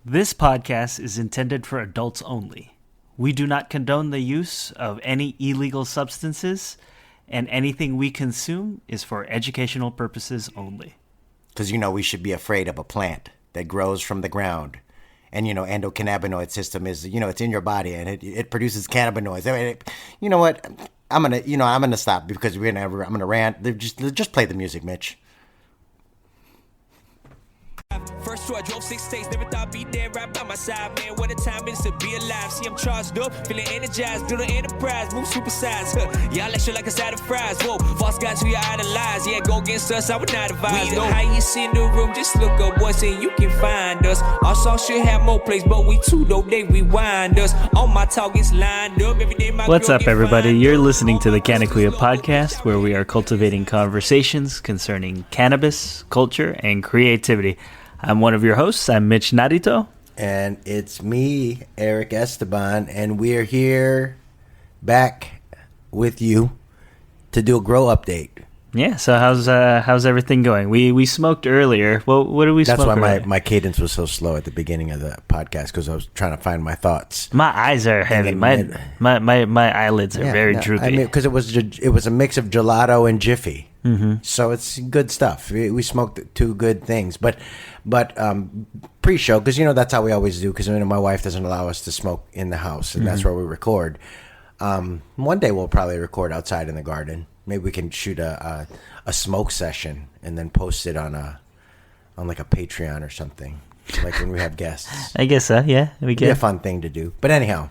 This podcast is intended for adults only. We do not condone the use of any illegal substances, and anything we consume is for educational purposes only. Because, we should be afraid of a plant that grows from the ground. And, endocannabinoid system is, it's in your body and it produces cannabinoids. I mean, you know what? I'm going to stop because I'm going to rant. Just play the music, Mitch. First two, I drove 6 states, never thought I'd be there right by my side. Man, what a time it is to be alive. See, I'm charged up, feeling energized, building enterprise, move supersize. Y'all let shit like a side of fries. Whoa, false guys who you idolize. Yeah, go against us, I would not advise. We the highest in the room, just look up once and you can find us. Our song should have more plays, but we too though, they rewind us. All my targets lined up, every day my What's up, everybody? You're listening to the Canna Kuyas podcast, where we are cultivating conversations concerning cannabis, culture, and creativity. I'm one of your hosts. I'm Mitch Narito. And it's me, Erick Esteban, and we're here back with you to do a grow update. Yeah, so how's everything going? We smoked earlier. Well, what did we smoke That's why earlier? my cadence was so slow at the beginning of the podcast, because I was trying to find my thoughts. My eyes are heavy. My eyelids are very droopy. I mean, because it was a mix of gelato and Jiffy. Mm-hmm. So it's good stuff. We smoked two good things, but pre-show, because that's how we always do. Because my wife doesn't allow us to smoke in the house, and that's where we record. One day we'll probably record outside in the garden. Maybe we can shoot a smoke session and then post it on like a Patreon or something, like when we have guests. I guess so. Yeah, we can. It'd be a fun thing to do. But anyhow,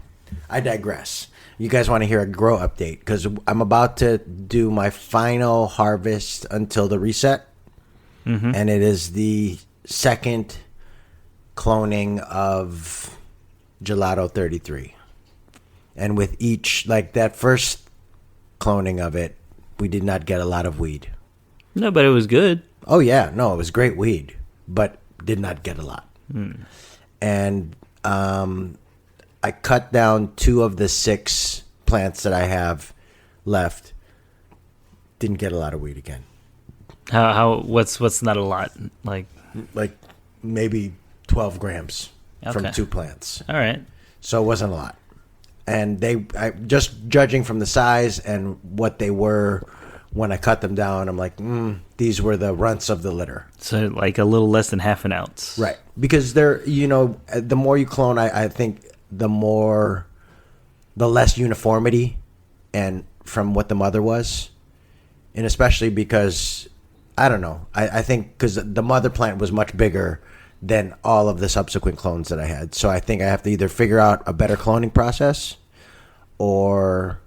I digress. You guys want to hear a grow update because I'm about to do my final harvest until the reset, and it is the second cloning of Gelato 33. And with each, like that first cloning of it, we did not get a lot of weed. No, but it was good. Oh yeah, no, it was great weed, but did not get a lot. And I cut down 2 of the 6 plants that I have left. Didn't get a lot of weed again. What's not a lot? Like maybe 12 grams from Okay. 2 plants. All right. So it wasn't a lot. And just judging from the size and what they were when I cut them down, I'm like, these were the runts of the litter. So like a little less than half an ounce. Right. Because they're, the more you clone, I think the less uniformity and from what the mother was. And especially because, I don't know, I think because the mother plant was much bigger than all of the subsequent clones that I had. So I think I have to either figure out a better cloning process or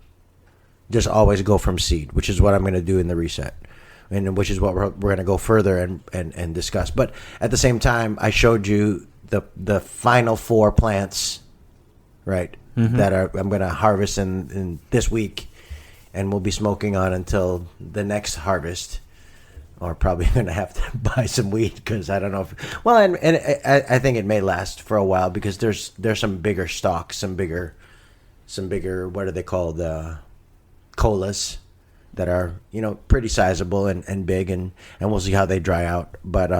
just always go from seed, which is what I'm going to do in the reset, and which is what we're going to go further and discuss. But at the same time, I showed you the final 4 plants, right, that I'm going to harvest in this week, and we'll be smoking on until the next harvest. Or probably going to have to buy some weed because I don't know if... Well, and I think it may last for a while because there's some bigger stalks, some bigger, what are they called? Colas that are, pretty sizable and big, and we'll see how they dry out. But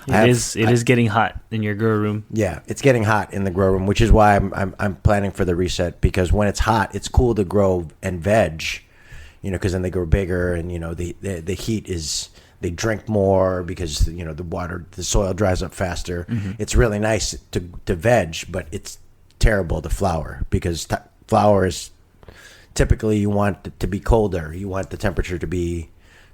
it is getting hot in your grow room. Yeah, it's getting hot in the grow room, which is why I'm planning for the reset, because when it's hot, it's cool to grow and veg, because then they grow bigger and, the heat is... They drink more because, the soil dries up faster. It's really nice to veg, but it's terrible to flower because flower is typically you want it to be colder. You want the temperature to be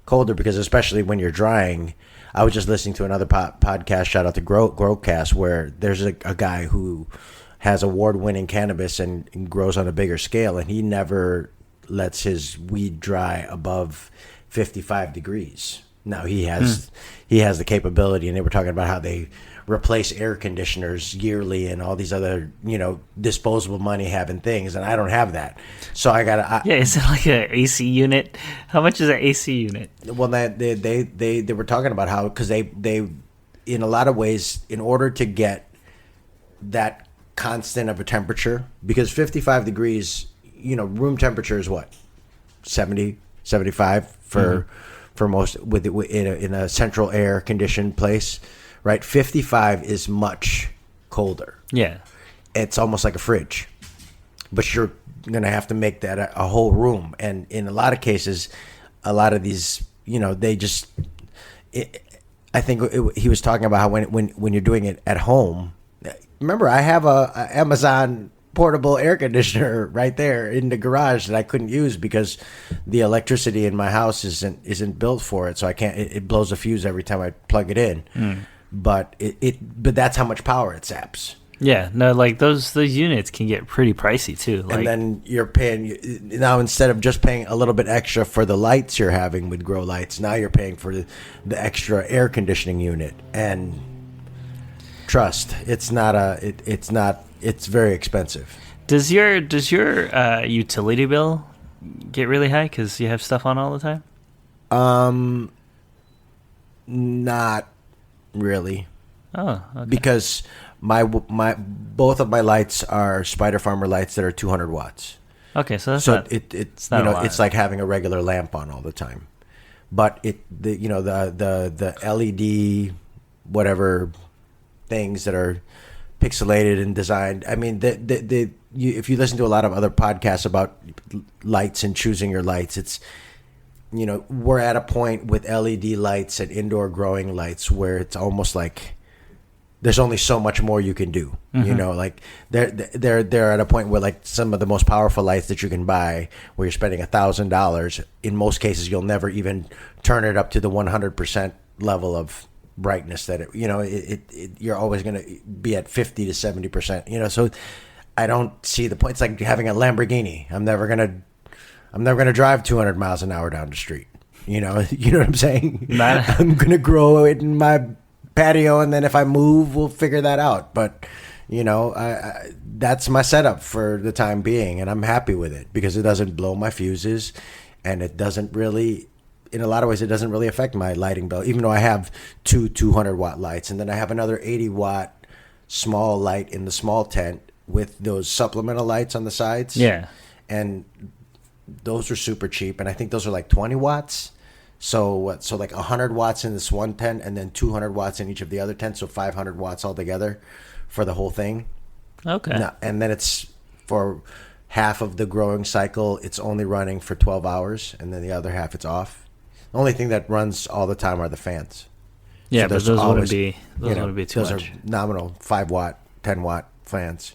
colder because especially when you're drying. I was just listening to another podcast, shout out to Growcast, where there's a guy who has award-winning cannabis and grows on a bigger scale, and he never lets his weed dry above 55 degrees. Now he has the capability, and they were talking about how they replace air conditioners yearly and all these other disposable money having things, and I don't have that, so I gotta. Yeah, is it like an AC unit? How much is an AC unit? Well, they were talking about how because they in a lot of ways, in order to get that constant of a temperature, because 55 degrees, room temperature is what 70, 75 for most in a central air conditioned place, right? 55 is much colder. Yeah. It's almost like a fridge, but you're going to have to make that a whole room. And in a lot of cases, a lot of these, they just, I think he was talking about how when you're doing it at home, remember I have a Amazon portable air conditioner right there in the garage that I couldn't use because the electricity in my house isn't built for it. So I can't, it blows a fuse every time I plug it in. But but that's how much power it saps. Yeah, no, like those units can get pretty pricey too. Like, and then you're paying now, instead of just paying a little bit extra for the lights you're having with grow lights, now you're paying for the extra air conditioning unit. And trust, it's very expensive. Does your utility bill get really high because you have stuff on all the time? Not really. Oh, okay. Because my both of my lights are Spider Farmer lights that are 200 watts. Okay, so that's it's it's like having a regular lamp on all the time. But the LED whatever things that are pixelated and designed. I mean, if you listen to a lot of other podcasts about lights and choosing your lights, it's we're at a point with LED lights and indoor growing lights where it's almost like there's only so much more you can do. Like they're at a point where like some of the most powerful lights that you can buy, where you're spending $1,000, in most cases you'll never even turn it up to the 100% level of brightness that you're always going to be at 50 to 70%. So I don't see the point. It's like having a Lamborghini. I'm never gonna drive 200 miles an hour down the street. You know what I'm saying? I'm gonna grow it in my patio, and then if I move, we'll figure that out. But I that's my setup for the time being, and I'm happy with it because it doesn't blow my fuses, and it doesn't really, in a lot of ways, it doesn't really affect my lighting bill. Even though I have two 200-watt lights, and then I have another 80-watt small light in the small tent with those supplemental lights on the sides. Yeah, and those are super cheap, and I think those are like 20 watts. So like 100 watts in this one tent, and then 200 watts in each of the other tents, so 500 watts altogether for the whole thing. Okay. No, and then it's for half of the growing cycle, it's only running for 12 hours, and then the other half it's off. The only thing that runs all the time are the fans. Yeah, so but those wouldn't be too those much. Are nominal 5-watt, 10-watt fans.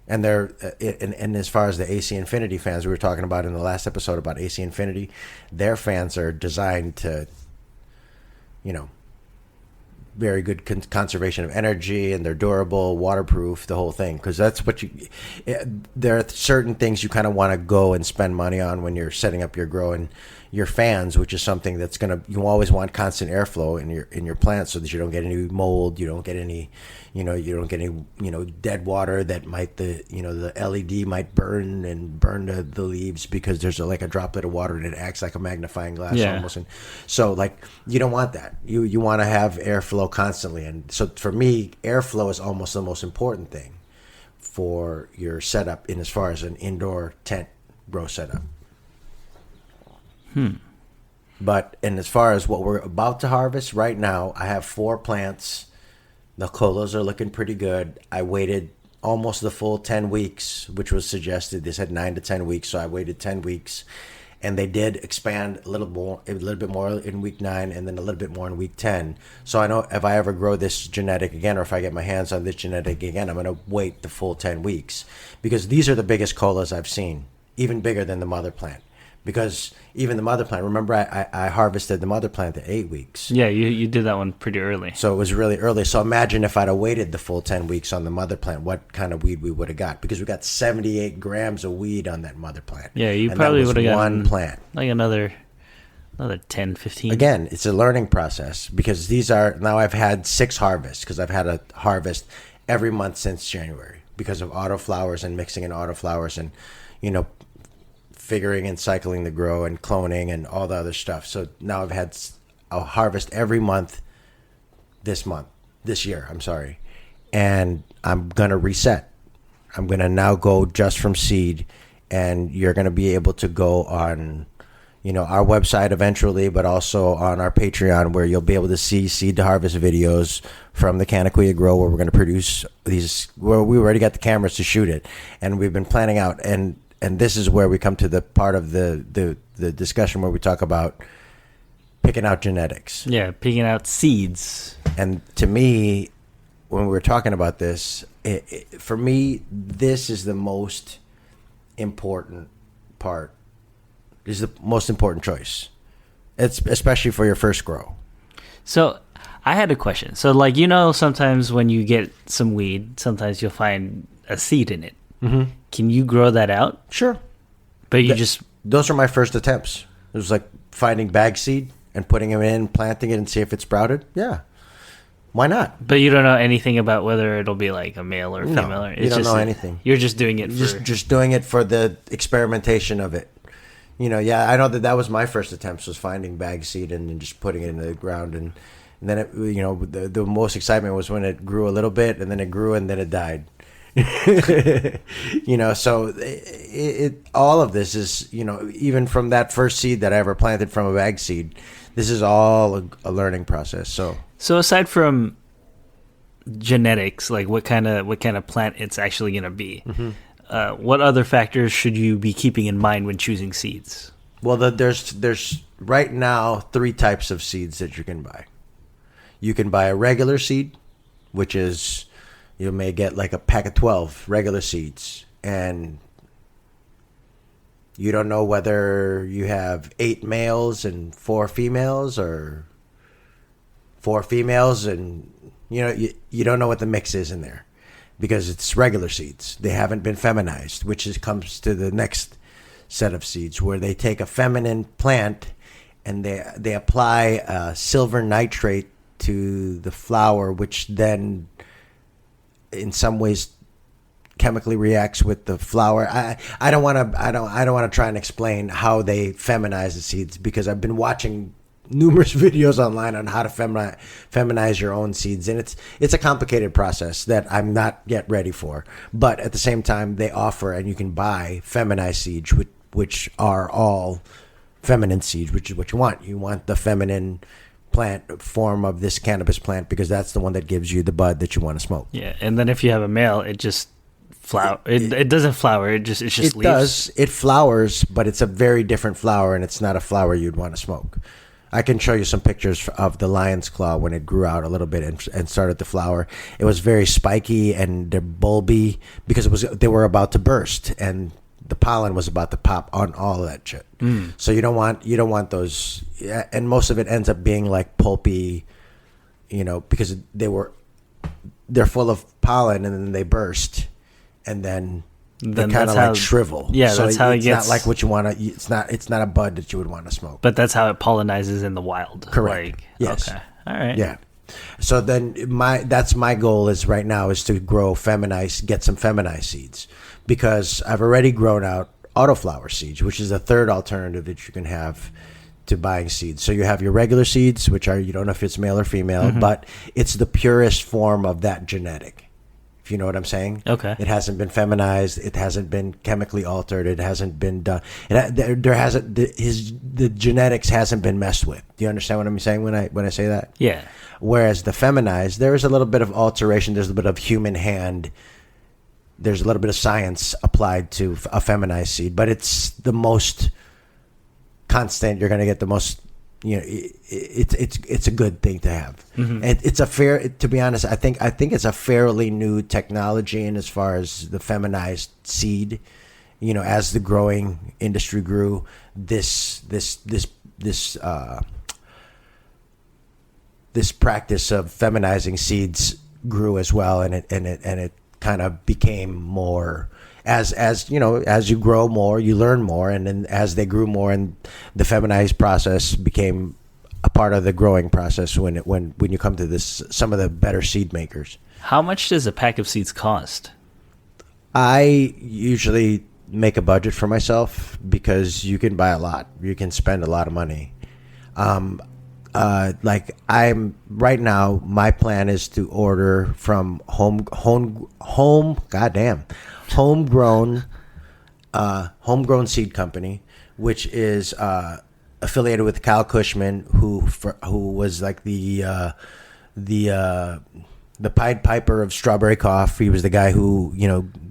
And they're and as far as the AC Infinity fans we were talking about in the last episode about AC Infinity, their fans are designed to, very good conservation of energy, and they're durable, waterproof, the whole thing. Because that's what there are certain things you kind of want to go and spend money on when you're setting up your grow, and your fans, which is something that's you always want constant airflow in your plants so that you don't get any mold, you don't get any, dead water that might the LED might burn the leaves because there's like a droplet of water and it acts like a magnifying glass almost. And so like you don't want that. You want to have airflow constantly, and so for me, airflow is almost the most important thing for your setup in as far as an indoor tent grow setup. But as far as what we're about to harvest right now, I have 4 plants. The colas are looking pretty good. I waited almost the full 10 weeks, which was suggested. They said 9 to 10 weeks, so I waited 10 weeks. And they did expand a little bit more in week 9, and then a little bit more in week 10. So I know if I ever grow this genetic again, or if I get my hands on this genetic again, I'm going to wait the full 10 weeks. Because these are the biggest colas I've seen, even bigger than the mother plant. Because even the mother plant, remember I harvested the mother plant at 8 weeks. Yeah, you did that one pretty early. So it was really early. So imagine if I'd have waited the full 10 weeks on the mother plant, what kind of weed we would have got. Because we got 78 grams of weed on that mother plant. Yeah, you probably would have gotten one plant. Like another 10, 15. Again, it's a learning process because now I've had 6 harvests because I've had a harvest every month since January because of autoflowers and mixing in autoflowers and, figuring and cycling the grow and cloning and all the other stuff. So now I've had a harvest every month this year, and I'm going to reset. I'm going to now go just from seed, and you're going to be able to go on, our website eventually, but also on our Patreon, where you'll be able to see seed to harvest videos from the Canna Kuyas grow, where we're going to produce these. Where we already got the cameras to shoot it, and we've been planning out. And this is where we come to the part of the discussion where we talk about picking out genetics. Yeah, picking out seeds. And to me, when we were talking about this, for me, this is the most important part. This is the most important choice. It's especially for your first grow. So I had a question. So sometimes when you get some weed, sometimes you'll find a seed in it. Mm-hmm. Can you grow that out? Sure. But those are my first attempts. It was like finding bag seed and putting them in, planting it, and see if it sprouted. Yeah. Why not? But you don't know anything about whether it'll be like a male or female. No, you don't know anything. You're just doing it just doing it for the experimentation of it. I know that was my first attempts, was finding bag seed and just putting it in the ground, and then it, the most excitement was when it grew a little bit, and then it grew, and then it died. So all of this is, even from that first seed that I ever planted from a bag seed, this is all a learning process. So aside from genetics, like what kind of plant it's actually going to be, mm-hmm. What other factors should you be keeping in mind when choosing seeds? Well, there's right now 3 types of seeds that you can buy. You can buy a regular seed, which is, you may get like a pack of 12 regular seeds, and you don't know whether you have 8 males and 4 females, or 4 females, and you don't know what the mix is in there, because it's regular seeds. They haven't been feminized, which comes to the next set of seeds, where they take a feminine plant and they apply silver nitrate to the flower, which then in some ways chemically reacts with the flower. I don't want to try and explain how they feminize the seeds, because I've been watching numerous videos online on how to feminize your own seeds, and it's a complicated process that I'm not yet ready for. But at the same time, they offer, and you can buy feminized seeds, which are all feminine seeds, which is what you want. You want the feminine plant form of this cannabis plant, because that's the one that gives you the bud that you want to smoke. Yeah, and then if you have a male, it just it doesn't flower. It just leaves. Does. It flowers, but it's a very different flower, and it's not a flower you'd want to smoke. I can show you some pictures of the lion's claw when it grew out a little bit and started to flower. It was very spiky and they're bulby, because they were about to burst, and the pollen was about to pop on all of that shit. So you don't want those, and most of it ends up being like pulpy, because they're full of pollen, and then they burst, and then they kind of like shrivel. Yeah, so that's how it gets. It's not like what you want to. It's not a bud that you would want to smoke. But that's how it pollinizes in the wild. Correct. Yes. Okay. All right. Yeah. So then that's my goal is right now is to get some feminized seeds, because I've already grown out autoflower seeds, which is a third alternative that you can have to buying seeds. So you have your regular seeds, which are, you don't know if it's male or female, mm-hmm. but it's the purest form of that genetic. If you know what I'm saying. Okay. It hasn't been feminized. It hasn't been chemically altered. It hasn't been done. The genetics hasn't been messed with. Do you understand what I'm saying when I say that? Yeah. Whereas the feminized, there is a little bit of alteration. There's a bit of human hand. There's a little bit of science applied to a feminized seed, but it's the most constant. You're going to get the most. It's a good thing to have. Mm-hmm. It's a to be honest, I think it's a fairly new technology, and as far as the feminized seed, as the growing industry grew, this practice of feminizing seeds grew as well, and it kind of became more. As you grow more, you learn more, and then as they grew more, and the feminized process became a part of the growing process when you come to some of the better seed makers. How much does a pack of seeds cost? I usually make a budget for myself, because you can buy a lot. You can spend a lot of money. Like I'm right now, my plan is to order from homegrown seed company, which is affiliated with Kyle Cushman, who was like the Pied Piper of strawberry cough. He was the guy who,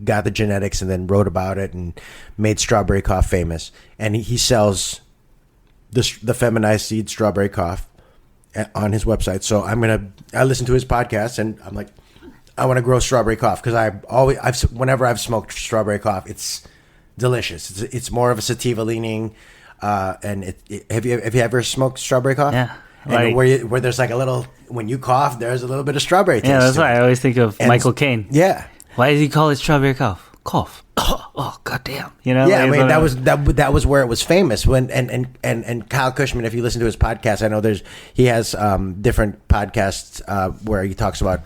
got the genetics and then wrote about it and made strawberry cough famous. And he sells the feminized seed strawberry cough on his website. So I listen to his podcast and I'm like, I want to grow strawberry cough because whenever I've smoked strawberry cough, it's delicious. It's more of a sativa leaning. And have you ever smoked strawberry cough? Yeah. And where there's like a little, when you cough, there's a little bit of strawberry taste. Yeah, that's why I always think of Michael Caine. Yeah. Why does he call it strawberry cough? Cough. Oh, goddamn. Yeah, I mean that was where it was famous. When and Kyle Cushman, if you listen to his podcast, I know he has different podcasts where he talks about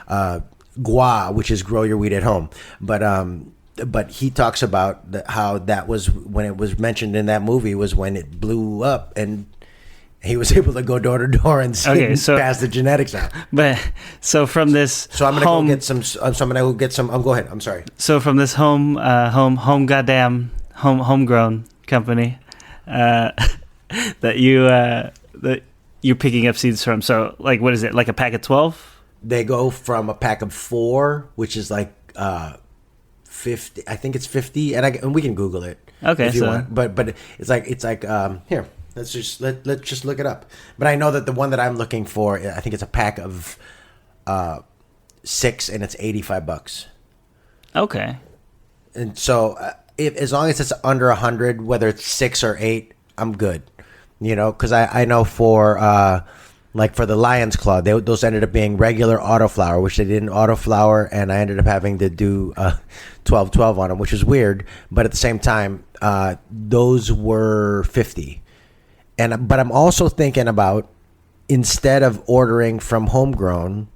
GWA, which is grow your weed at home. But he talks about how that was when it was mentioned in that movie was when it blew up and he was able to go door to door and pass the genetics out. But so from this, I'm gonna go get some. So I'm gonna go get some. Go ahead. I'm sorry. So from this homegrown company that you're picking up seeds from. So like, what is it? Like a pack of 12? They go from a pack of 4, which is like 50. I think it's 50, and we can Google it. Okay, if you want. But it's like here. Let's just look it up. But I know that the one that I'm looking for, I think it's a pack of 6, and it's $85. Okay. And so, as long as it's under 100, whether it's 6 or 8, I'm good. Because I know for like for the Lion's Claw, those ended up being regular autoflower, which they didn't autoflower, and I ended up having to do 12-12 on them, which is weird. But at the same time, those were 50. But I'm also thinking about, instead of ordering from Homegrown,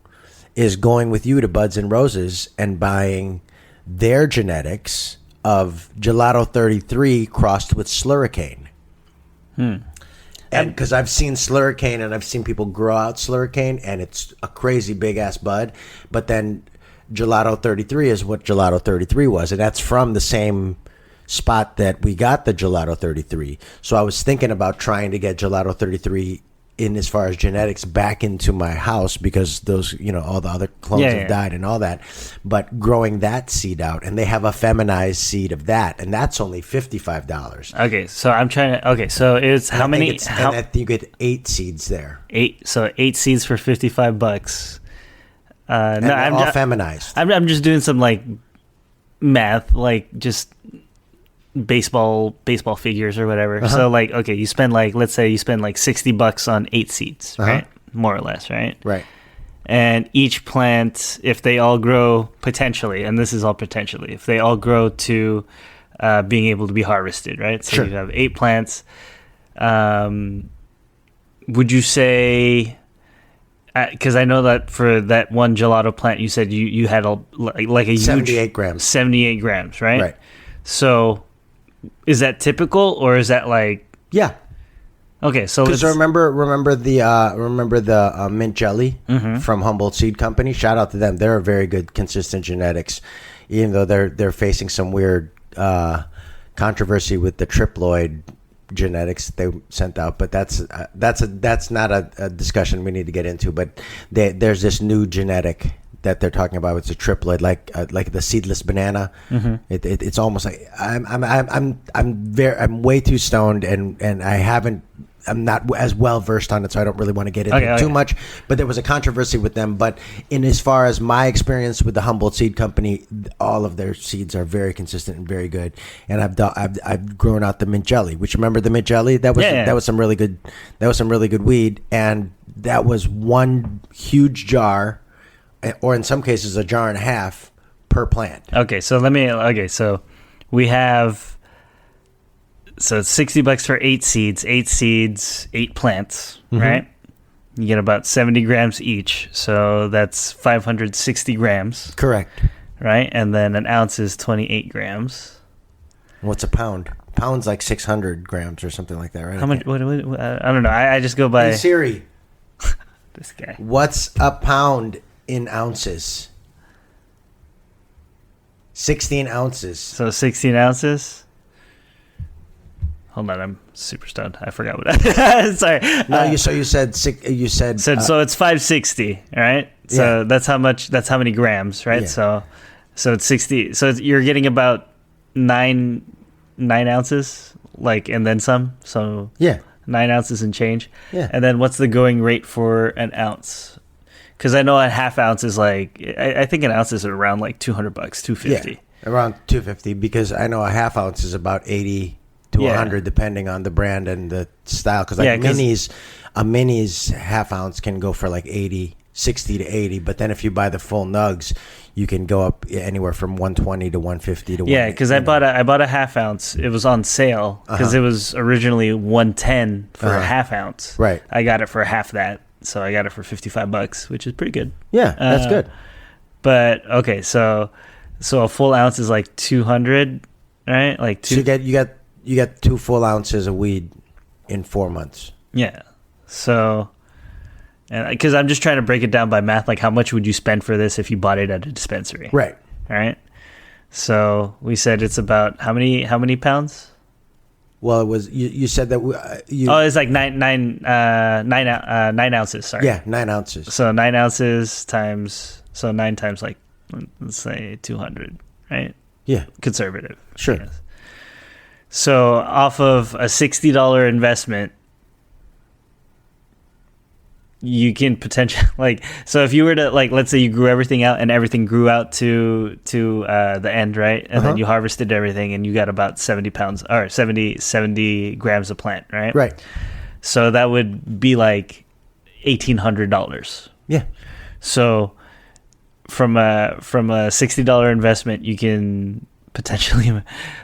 is going with you to Buds and Roses and buying their genetics of Gelato 33 crossed with Slurricane. And because I've seen Slurricane and I've seen people grow out Slurricane, and it's a crazy big ass bud. But then Gelato 33 is what Gelato 33 was, and that's from the same spot that we got the Gelato 33. So I was thinking about trying to get Gelato 33 in as far as genetics back into my house, because those, all the other clones have died and all that, but growing that seed out, and they have a feminized seed of that, and that's only $55. Okay, so I'm trying to, so it's how many? And you get 8 seeds there. 8 seeds for $55. And no, I'm all feminized. I'm just doing some like math, like just baseball figures or whatever. So like, okay, you spend like, let's say you spend like $60 on 8 seeds, right? More or less, right? Right. And each plant, if they all grow potentially, and this is all potentially, if they all grow to being able to be harvested, right? So you have 8 plants. Would you say, because I know that for that one gelato plant, you said you had like a huge 78 grams. 78 grams, right? Right. So is that typical, or is that like? Yeah. Okay, so because remember the mint jelly from Humboldt Seed Company. Shout out to them; they're a very good, consistent genetics, even though they're facing some weird controversy with the triploid genetics they sent out. But that's not a discussion we need to get into. But there's this new genetic that they're talking about. It's a triploid, like the seedless banana. It's almost like I'm way too stoned, and I'm not as well versed on it, so I don't really want to get into it too much. But there was a controversy with them. But in as far as my experience with the Humboldt Seed Company, all of their seeds are very consistent and very good. And I've grown out the mint jelly, which, remember the mint jelly? That was some really good weed, and that was one huge jar, or in some cases a jar and a half per plant. So we have, so it's $60 for 8 seeds, 8 plants, right? You get about 70 grams each, so that's 560 grams. Correct. Right? And then an ounce is 28 grams. What's a pound? Pound's like 600 grams or something like that, right? How much? What, I don't know. I just go by... Hey, Siri. This guy. What's a pound in ounces? 16 ounces. So 16 ounces? Hold on, I'm super stoned. I forgot what I sorry. No, you said So it's 560, right? So that's how many grams, right? Yeah. So it's 60. So you're getting about 9 ounces, like, and then some. So 9 ounces and change. Yeah. And then what's the going rate for an ounce? Because I know a half ounce is like, I think an ounce is around like $200, $250. Yeah, around $250, because I know a half ounce is about 80 to 100 depending on the brand and the style. Because a mini's half ounce can go for like 60 to 80, but then if you buy the full nugs, you can go up anywhere from 120 to 150 to 180. Yeah, because I bought a half ounce. It was on sale because it was originally 110 for a half ounce. Right. I got it for half that, so I got it for $55, which is pretty good. Yeah, that's good. But okay, so a full ounce is like 200, right? Like two. So you get 2 full ounces of weed in 4 months. Yeah. So, and because I'm just trying to break it down by math, like how much would you spend for this if you bought it at a dispensary? Right. All right. So we said it's about how many pounds? Well, it was you said that it's like nine ounces. Sorry. Yeah, 9 ounces. So 9 ounces times 9 times, like, let's say 200, right? Yeah. Conservative. Sure. Yes. So off of a $60 investment, you can potentially, like, so if you were to, like, let's say you grew everything out and everything grew out to the end, right? And then you harvested everything and you got about 70 pounds or 70 grams of plant, right? Right. So that would be like $1,800. Yeah. So from a $60 investment, you can potentially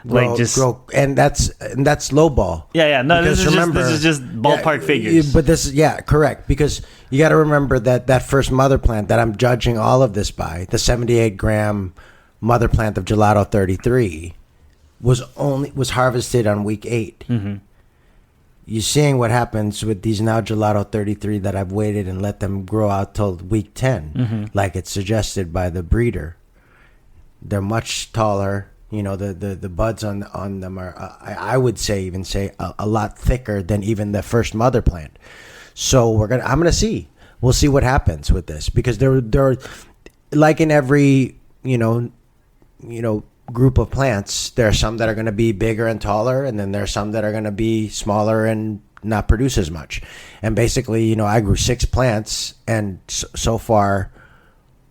grow, and that's low ball. Yeah. No, this is just ballpark figures. But this is correct, because you got to remember that first mother plant that I'm judging all of this by, the 78 gram mother plant of Gelato 33, was harvested on week 8. Mm-hmm. You're seeing what happens with these now Gelato 33 that I've waited and let them grow out till week 10, like it's suggested by the breeder. They're much taller. You know, the buds on them are, I would say a lot thicker than even the first mother plant. So I'm gonna see. We'll see what happens with this, because they're like in every group of plants. There are some that are gonna be bigger and taller, and then there are some that are gonna be smaller and not produce as much. And basically, I grew 6 plants, and so far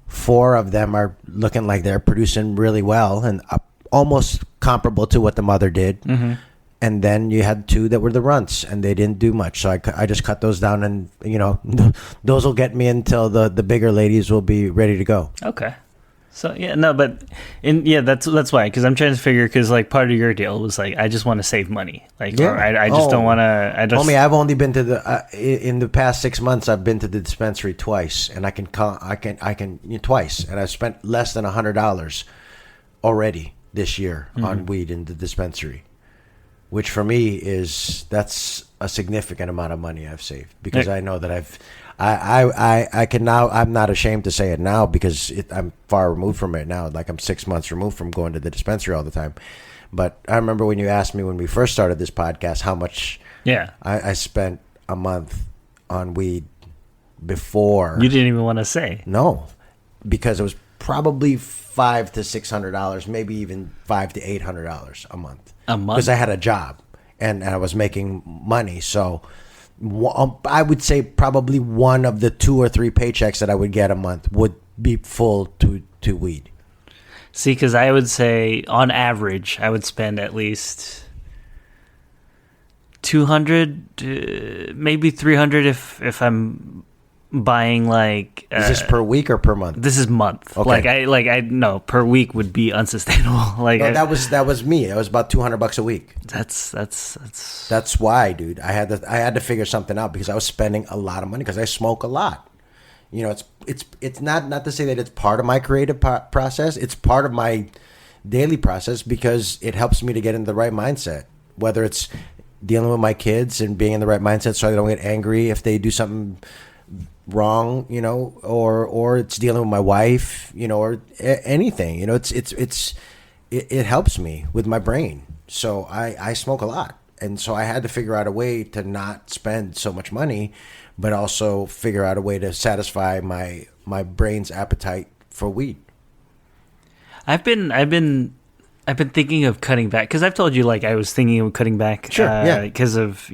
4 of them are looking like they're producing really well and almost comparable to what the mother did. Mm-hmm. And then you had 2 that were the runts, and they didn't do much. So I just cut those down, and those will get me until the bigger ladies will be ready to go. Okay. So that's why, because I'm trying to figure, because like part of your deal was like, I just want to save money, like, or I just don't want to. Homie, I've only been to in the past 6 months. I've been to the dispensary twice, and I can twice, and I've spent less than $100 already this year on weed in the dispensary, which for me that's a significant amount of money I've saved, because I know that I can now. I'm not ashamed to say it now, because I'm far removed from it now. Like, I'm 6 months removed from going to the dispensary all the time. But I remember when you asked me when we first started this podcast how much I spent a month on weed before. You didn't even want to say. No, because it was probably $500 to $600, maybe even $500 to $800 a month. A month? Because I had a job and I was making money. So I would say probably one of the 2 or 3 paychecks that I would get a month would be full to weed. See, because I would say on average, I would spend at least $200, maybe $300 if I'm buying, like, is this per week or per month? This is month. Okay. I no, per week would be unsustainable. Like, no, that was me. It was about $200 a week. That's why, dude. I had to figure something out, because I was spending a lot of money, because I smoke a lot. It's not to say that it's part of my creative process. It's part of my daily process, because it helps me to get in the right mindset, whether it's dealing with my kids and being in the right mindset so I don't get angry if they do something wrong, or it's dealing with my wife, or anything, it helps me with my brain. So I smoke a lot, and so I had to figure out a way to not spend so much money, but also figure out a way to satisfy my brain's appetite for weed. I've been thinking of cutting back because I've told you like I was thinking of cutting back. Sure, yeah. Because of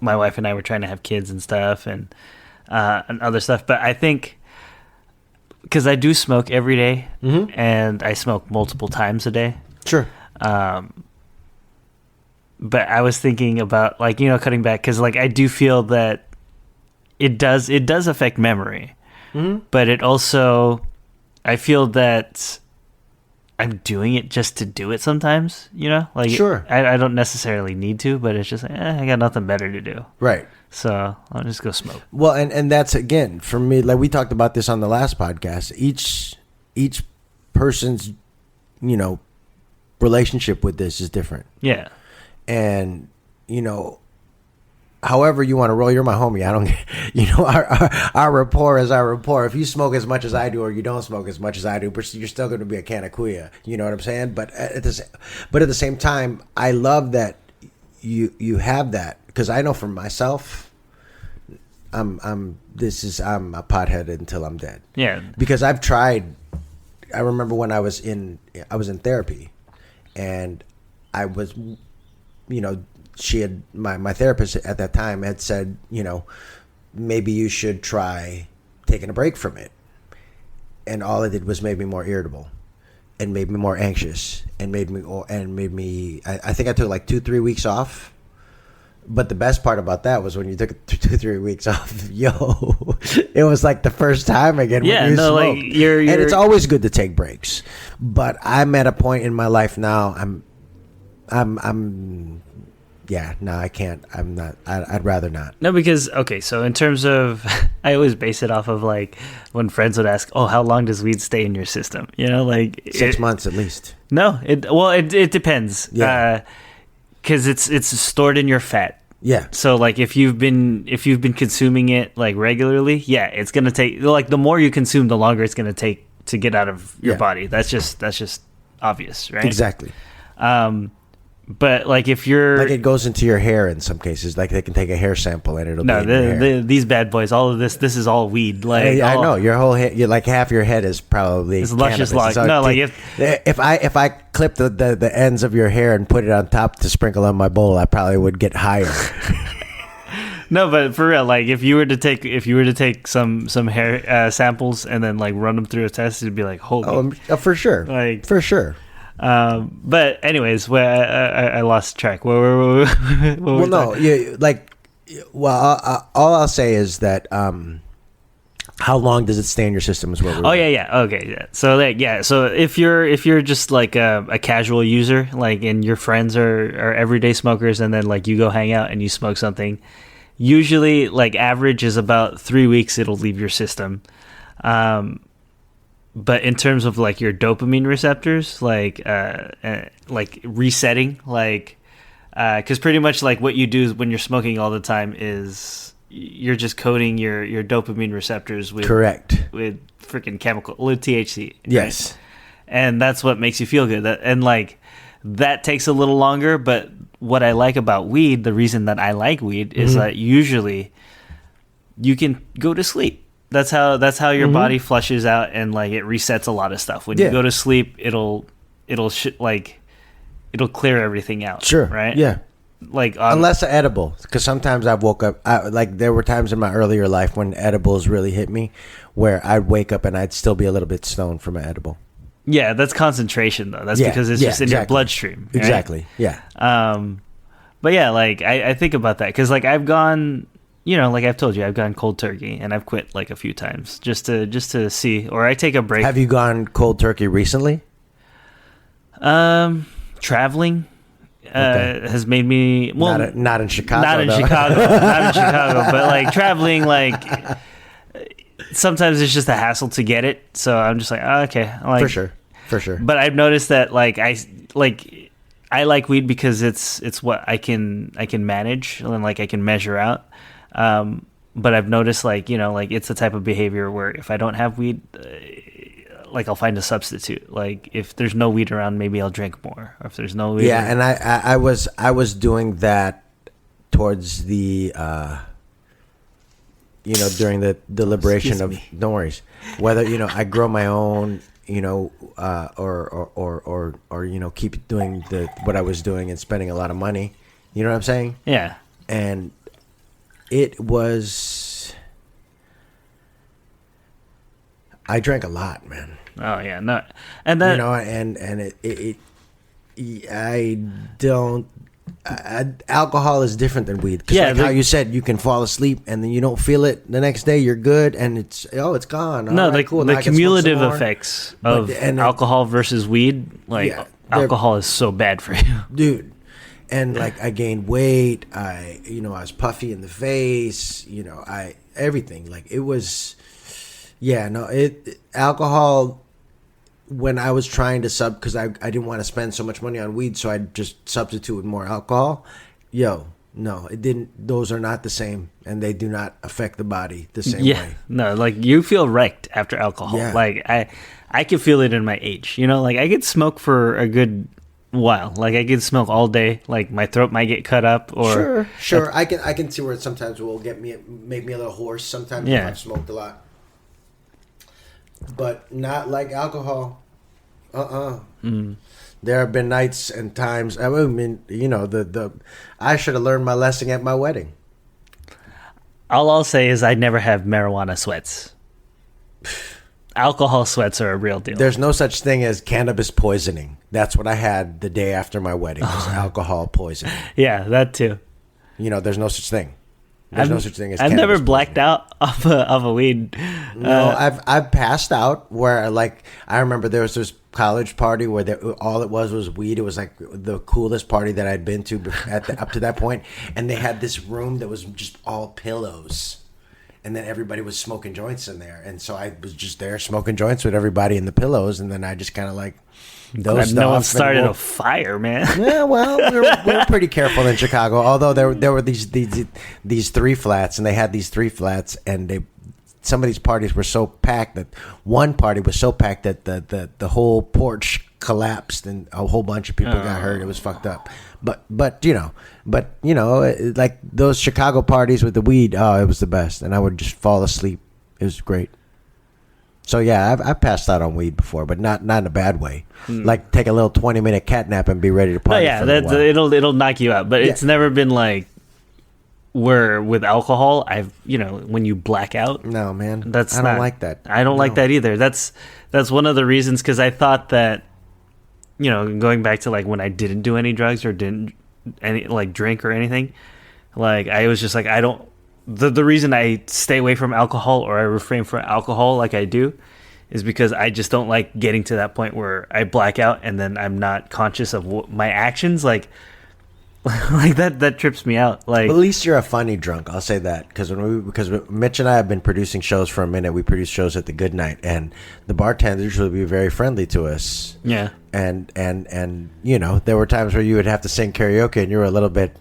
my wife and I were trying to have kids and stuff and other stuff. But I think because I do smoke every day, and I smoke multiple times a day. Sure. But I was thinking about cutting back because I do feel that it does affect memory, but it also I feel that I'm doing it just to do it sometimes. Sure. I don't necessarily need to, but it's just I got nothing better to do. Right. So I'll just go smoke. Well, and that's again for me. Like we talked about this on the last podcast. Each person's relationship with this is different. Yeah. And however you want to roll, you're my homie. I don't, our rapport is our rapport. If you smoke as much as I do, or you don't smoke as much as I do, but you're still going to be a Canna Kuya. You know what I'm saying? But at the same time, I love that you have that, because I know for myself, I'm a pothead until I'm dead. Yeah. Because I've tried. I remember when I was in therapy, and I was, she had my therapist at that time had said, maybe you should try taking a break from it. And all it did was made me more irritable, and made me more anxious, and made me. I think I took like 2-3 weeks off. But the best part about that was when you took 2-3 weeks off, it was like the first time again. Yeah, when you no, smoke. like you're, and it's always good to take breaks. But I'm at a point in my life now. Yeah, no, I can't. I'm not. I'd rather not. No, because so in terms of, I always base it off of like when friends would ask, "Oh, how long does weed stay in your system?" 6 months at least. No, it depends. Yeah. Because it's stored in your fat. Yeah. So like if you've been consuming it like regularly, yeah, it's gonna take the more you consume, the longer it's gonna take to get out of your body. That's just obvious, right? Exactly. But like if you're it goes into your hair in some cases. Like they can take a hair sample and it'll be in your hair. These bad boys, all of this is all weed. I know your whole head. Like half your head is probably it's luscious. If I clip the ends of your hair and put it on top to sprinkle on my bowl, I probably would get higher. No, but for real, like if you were to take some hair samples and then like run them through a test, it'd be like holy. Oh, for sure. For sure. But anyways, I lost track. All I'll say is that how long does it stay in your system is what we're okay, yeah. So if you're just like a casual user, like, and your friends are everyday smokers, and then like you go hang out and you smoke something, usually like average is about 3 weeks it'll leave your system. But in terms of like your dopamine receptors, like resetting, because pretty much like what you do when you're smoking all the time is you're just coating your dopamine receptors with freaking with THC. Right? Yes, and that's what makes you feel good. That takes a little longer. But what I like about weed, the reason that I like weed, is that usually you can go to sleep. That's how your body flushes out, and like it resets a lot of stuff. When you go to sleep, it'll clear everything out. Sure. Right. Yeah. Like unless an edible, because sometimes I've woke up. There were times in my earlier life when edibles really hit me, where I'd wake up and I'd still be a little bit stoned from an edible. Yeah, that's concentration though. That's because it's just in your bloodstream. Right? Exactly. Yeah. But yeah, like I think about that because like I've gone. Like I've told you, I've gone cold turkey, and I've quit like a few times just to see, or I take a break. Have you gone cold turkey recently? Traveling has made me not in Chicago. Not in Chicago, but like traveling, like sometimes it's just a hassle to get it. So I'm just like, okay, like, for sure. But I've noticed that I like weed because it's what I can manage and like I can measure out. But I've noticed like it's the type of behavior where if I don't have weed, like I'll find a substitute. Like if there's no weed around, maybe I'll drink more. Or if there's no weed, and I was doing that towards the during the deliberation of no worries, whether I grow my own, or keep doing what I was doing and spending a lot of money. You know what I'm saying? Yeah. And it was, I drank a lot, man. Oh yeah, no, and then alcohol is different than weed. Cause how you said, you can fall asleep and then you don't feel it the next day. You're good, and it's gone. No, right, cool. The cumulative effects of alcohol versus weed, alcohol is so bad for you, dude. And I gained weight. I was puffy in the face. Everything. It was, alcohol. When I was trying to because I didn't want to spend so much money on weed, so I just substitute with more alcohol. No, it didn't. Those are not the same, and they do not affect the body the same way. No, you feel wrecked after alcohol. Yeah. I can feel it in my age. I could smoke for a good while. I could smoke all day. My throat might get cut up. Or sure. I can see where it sometimes will make me a little hoarse. Sometimes if I've smoked a lot. But not like alcohol. There have been nights and times. I mean, I should have learned my lesson at my wedding. All I'll say is I never have marijuana sweats. Alcohol sweats are a real deal. There's no such thing as cannabis poisoning. That's what I had the day after my wedding. Was alcohol poisoning. Yeah, that too. There's no such thing. There's no such thing as. I've never blacked out off a weed. No, I've passed out where I remember there was this college party where all it was weed. It was the coolest party that I'd been to up to that point, and they had this room that was just all pillows, and then everybody was smoking joints in there, and so I was just there smoking joints with everybody in the pillows, and then I just kind of no one started a fire, man. Yeah, well, we were pretty careful in Chicago. Although there were these 3 flats, and they had these 3 flats, and some of these parties were so packed that one party was so packed that the whole porch collapsed and a whole bunch of people got hurt. It was fucked up. But those Chicago parties with the weed, it was the best, and I would just fall asleep. It was great. So yeah, I've passed out on weed before, but not in a bad way. Take a little 20-minute cat nap and be ready to party. It'll knock you out, but it's never been where with alcohol when you black out. No, man, I don't like that. I don't like that either. That's one of the reasons, because I thought that going back to when I didn't do any drugs or didn't any drink or anything, I was just I don't. The reason I stay away from alcohol or I refrain from alcohol like I do is because I just don't like getting to that point where I black out and then I'm not conscious of my actions. That trips me out. But at least you're a funny drunk. I'll say that because Mitch and I have been producing shows for a minute. We produce shows at the Good Night, and the bartenders will be very friendly to us. Yeah, and there were times where you would have to sing karaoke, and you're a little bit.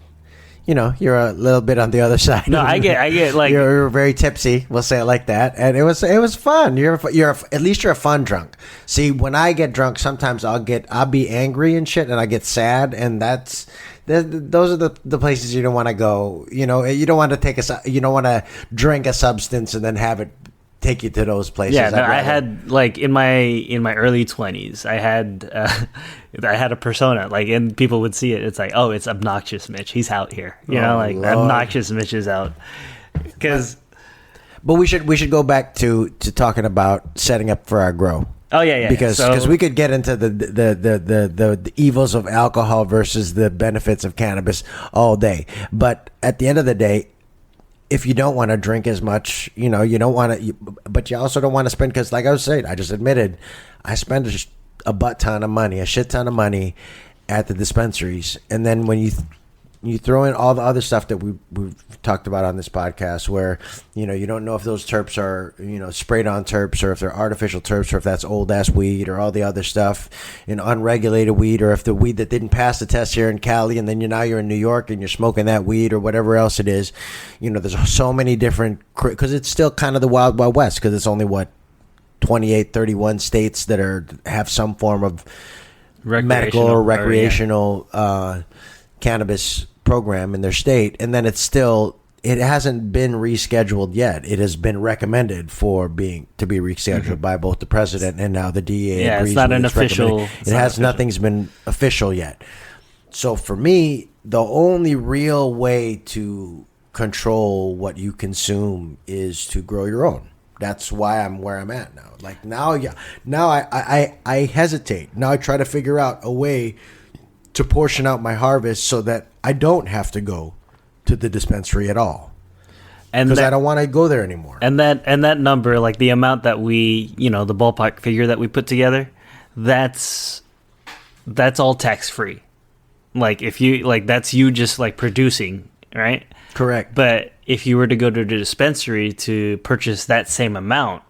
You're a little bit on the other side. No, I get you're very tipsy. We'll say it like that, and it was fun. At least you're a fun drunk. See, when I get drunk, sometimes I'll be angry and shit, and I get sad, and those are the places you don't want to go. You don't want to you don't want to drink a substance and then have it take you to those places. Yeah, no, I had in my early 20s, I had a persona and people would see it. It's it's obnoxious Mitch. He's out here. Lord. Obnoxious Mitch is out. But we should go back to talking about setting up for our grow. Oh yeah. Because we could get into the evils of alcohol versus the benefits of cannabis all day. But at the end of the day, if you don't want to drink as much, you don't want to, but you also don't want to spend, because like I was saying, I just admitted, I spend a shit ton of money at the dispensaries. And then when you throw in all the other stuff that we've talked about on this podcast, where you don't know if those terps are sprayed on terps, or if they're artificial terps, or if that's old ass weed, or all the other stuff, unregulated weed, or if the weed that didn't pass the test here in Cali, and then you're in New York and you're smoking that weed, or whatever else it is. There's so many different, because it's still kind of the wild West, because it's only 20 28, 31 states that have some form of medical or recreational cannabis program in their state, and then it hasn't been rescheduled yet. It has been recommended to be rescheduled by both the president and now the DEA. Yeah, agrees it's not with an official. Nothing's been official yet. So for me, the only real way to control what you consume is to grow your own. That's why I'm where I'm at now. Like now I hesitate. Now I try to figure out a way to portion out my harvest so that I don't have to go to the dispensary at all, because I don't want to go there anymore. And that number, like the amount that we, the ballpark figure that we put together, that's all tax free. Like if you that's you just like producing, right? Correct. But if you were to go to the dispensary to purchase that same amount,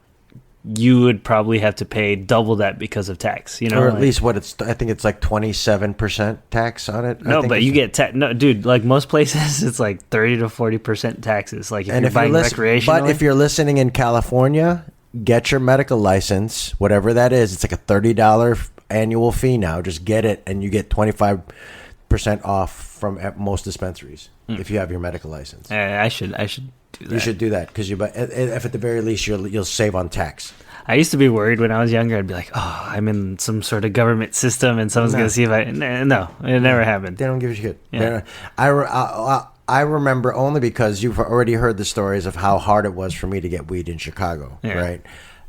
you would probably have to pay double that because of tax, or at least what I think it's like 27% tax on it. No, but you get no, dude. Like most places, it's like 30 to 40% taxes. Like if you're buying recreationally. But if you're listening in California, get your medical license, whatever that is. It's like a $30 annual fee now. Just get it, and you get 25% off from most dispensaries if you have your medical license. I should do that. You should do that because if at the very least you'll save on tax. I used to be worried when I was younger. I'd be like, "Oh, I'm in some sort of government system, and someone's going to see if I." No, it never happened. They don't give a shit. Yeah. I remember only because you've already heard the stories of how hard it was for me to get weed in Chicago, right?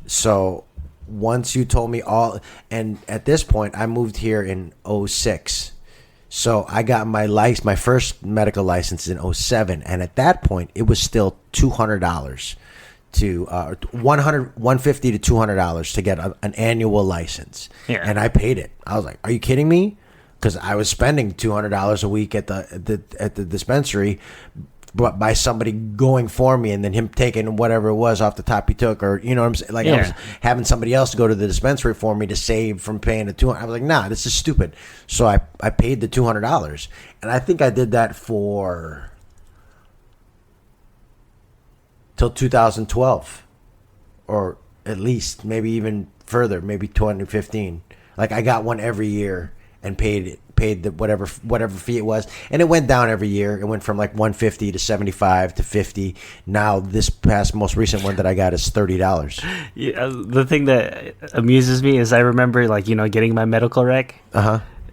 So once you told me all, and at this point, I moved here in 2006. So I got my first medical license in 2007, and at that point, it was still $200 to $150 to $200 to get an annual license, and I paid it. I was like, "Are you kidding me?" Because I was spending $200 a week at the dispensary, but by somebody going for me and then him taking whatever it was off the top he took, or you know what I'm saying? Like I was having somebody else go to the dispensary for me to save from paying the $200. I was like, nah, this is stupid. So I paid the $200, and I think I did that for till 2012, or at least maybe even further, maybe 2015. Like I got one every year and paid the whatever fee it was, and it went down every year. It went from like $150 to $75 to $50. Now this most recent one that I got is $30. Yeah, the thing that amuses me is I remember getting my medical rec,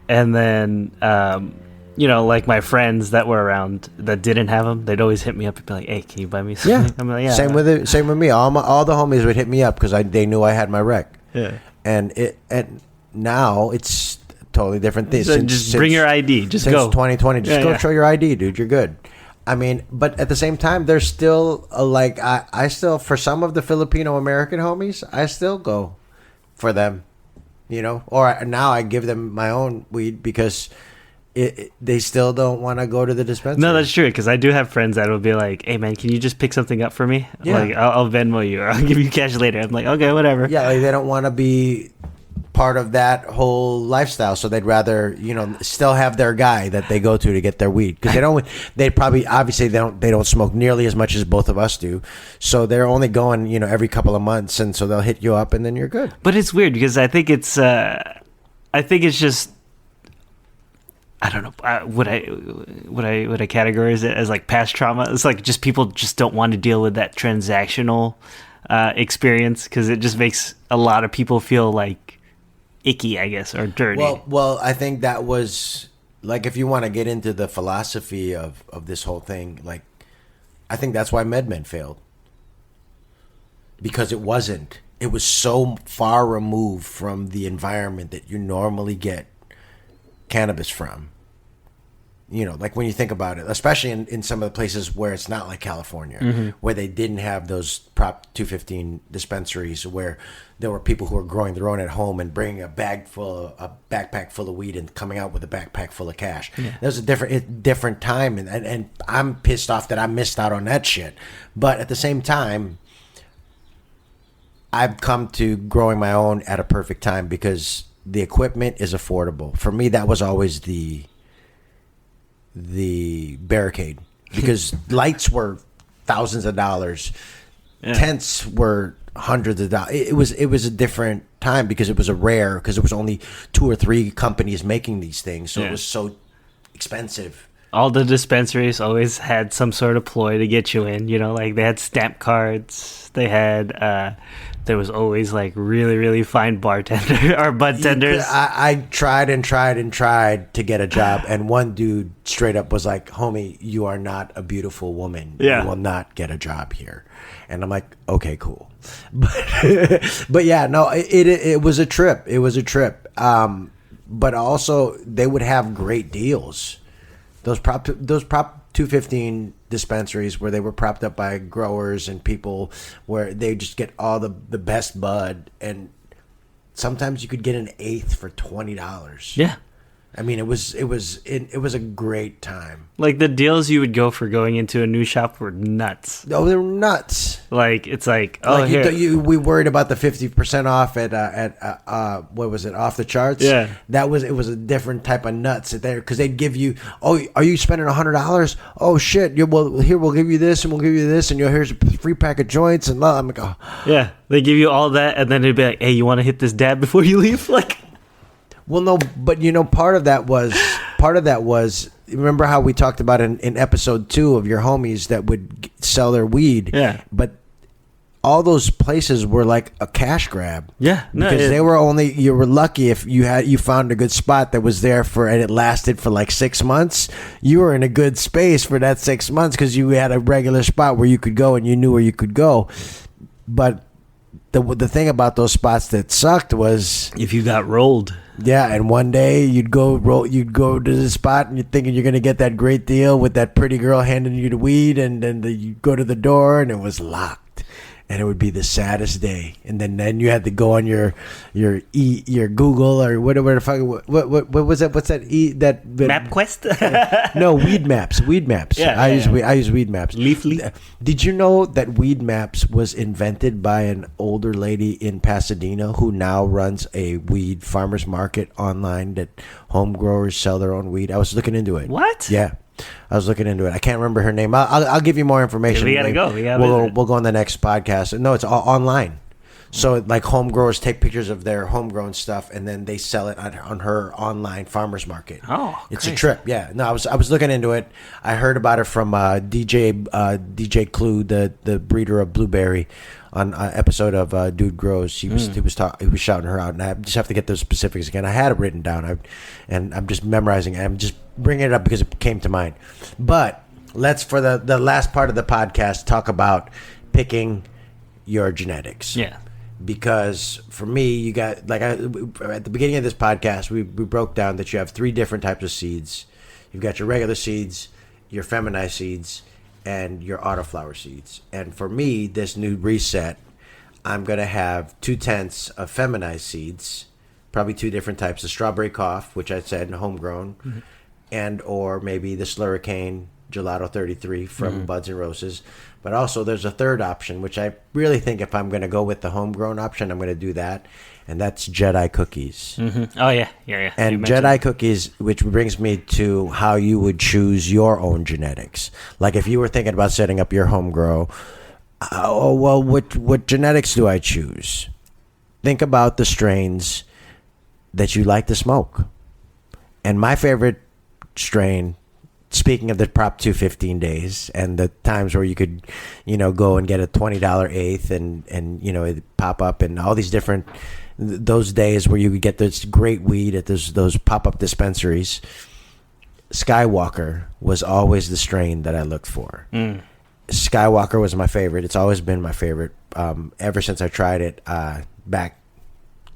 and then like my friends that were around that didn't have them, they'd always hit me up and be like, "Hey, can you buy me something?" Yeah, I'm like, yeah. Same with me. All the homies would hit me up because they knew I had my rec. Yeah, and now it's totally different things. So just bring your ID. Just go. 2020. Just go show your ID, dude. You're good. I mean, but at the same time, there's still I still, for some of the Filipino American homies, I still go for them, or now I give them my own weed because they still don't want to go to the dispensary. No, that's true, because I do have friends that will be like, "Hey, man, can you just pick something up for me? Yeah. Like, I'll Venmo you, or I'll give you cash later." I'm like, "Okay, whatever." Yeah, like they don't want to be part of that whole lifestyle, so they'd rather still have their guy that they go to get their weed, because they don't smoke nearly as much as both of us do, so they're only going every couple of months, and so they'll hit you up and then you're good. But it's weird because I think it's just, I don't know, would I categorize it as like past trauma? It's like just people just don't want to deal with that transactional experience, because it just makes a lot of people feel like icky, I guess, or dirty. Well, I think that was like, if you want to get into the philosophy of this whole thing, like I think that's why MedMen failed, because it was so far removed from the environment that you normally get cannabis from. Like when you think about it, especially in some of the places where it's not like California, where they didn't have those Prop 215 dispensaries, where there were people who were growing their own at home and bringing a backpack full of weed and coming out with a backpack full of cash. Yeah. There's a different time, and I'm pissed off that I missed out on that shit. But at the same time, I've come to growing my own at a perfect time because the equipment is affordable. For me, that was always the barricade, because lights were thousands of dollars. tents were hundreds of dollars. It was a different time because it was because there was only 2 or 3 companies making these things, so it was so expensive. All the dispensaries always had some sort of ploy to get you in. Like they had stamp cards. They had there was always like really, really fine bartender or bud tenders. I tried and tried and tried to get a job, and one dude straight up was like, "Homie, you are not a beautiful woman. You will not get a job here." And I'm like, "Okay, cool." But yeah, no, it was a trip. It was a trip. But also they would have great deals. Those Prop 215 dispensaries where they were propped up by growers and people where they just get all the best bud, and sometimes you could get an eighth for $20. Yeah. I mean, it was a great time. Like the deals you would go for going into a new shop were nuts. Oh, they were nuts. Like it's like we worried about the 50% off at what was it, Off the Charts? Yeah, it was a different type of nuts there because they'd give you, oh, are you spending $100? Oh shit, we'll give you this and we'll give you this and here's a free pack of joints and I'm like, oh. Yeah, they give you all that and then they'd be like, hey, you want to hit this dab before you leave? Like. Well, no, but part of that was, remember how we talked about in episode 2 of your homies that would sell their weed? Yeah. But all those places were like a cash grab. Yeah. Because you were lucky if you found a good spot that was there and it lasted for like 6 months. You were in a good space for that 6 months because you had a regular spot where you could go and you knew where you could go. But the thing about those spots that sucked was if you got rolled. Yeah, and one day you'd go to the spot and you're thinking you're gonna get that great deal with that pretty girl handing you the weed, and then you go to the door and it was locked, and it would be the saddest day. And then you had to go on your Google or whatever the fuck. What was that? What's that? MapQuest? No, Weed Maps. Yeah, I use Weed Maps. Leafly. Did you know that Weed Maps was invented by an older lady in Pasadena who now runs a weed farmers market online that home growers sell their own weed? I was looking into it. What? Yeah. I was looking into it. I can't remember her name. I'll give you more information. Yeah, we gotta go. We'll go on the next podcast. No, it's all online. So like home growers take pictures of their homegrown stuff and then they sell it on her online farmers market. Oh, it's a trip. Yeah. No, I was looking into it. I heard about it from DJ Clue, the breeder of Blueberry, on an episode of Dude Grows. He was shouting her out, and I just have to get those specifics again. I had it written down, and I'm just memorizing it. I'm just bringing it up because it came to mind. But let's, for the last part of the podcast, talk about picking your genetics. Yeah. Because for me, you got, like, at the beginning of this podcast, we broke down that you have 3 different types of seeds. You've got your regular seeds, your feminized seeds, and your autoflower seeds. And for me, this new reset, I'm going to have 2/10 of feminized seeds, probably 2 different types of strawberry cough, which I said homegrown, and or maybe the Slurricane Gelato 33 from Buds and Roses. But also there's a third option, which I really think if I'm going to go with the homegrown option, I'm going to do that. And that's Jedi cookies. Mm-hmm. Oh, yeah. And Jedi cookies, which brings me to how you would choose your own genetics. Like if you were thinking about setting up your home grow, what genetics do I choose? Think about the strains that you like to smoke. And my favorite strain, speaking of the Prop 215 days and the times where you could, go and get a $20 eighth and it pop up and all these different, those days where you could get this great weed at those pop-up dispensaries, Skywalker was always the strain that I looked for. Skywalker was my favorite. It's always been my favorite ever since I tried it back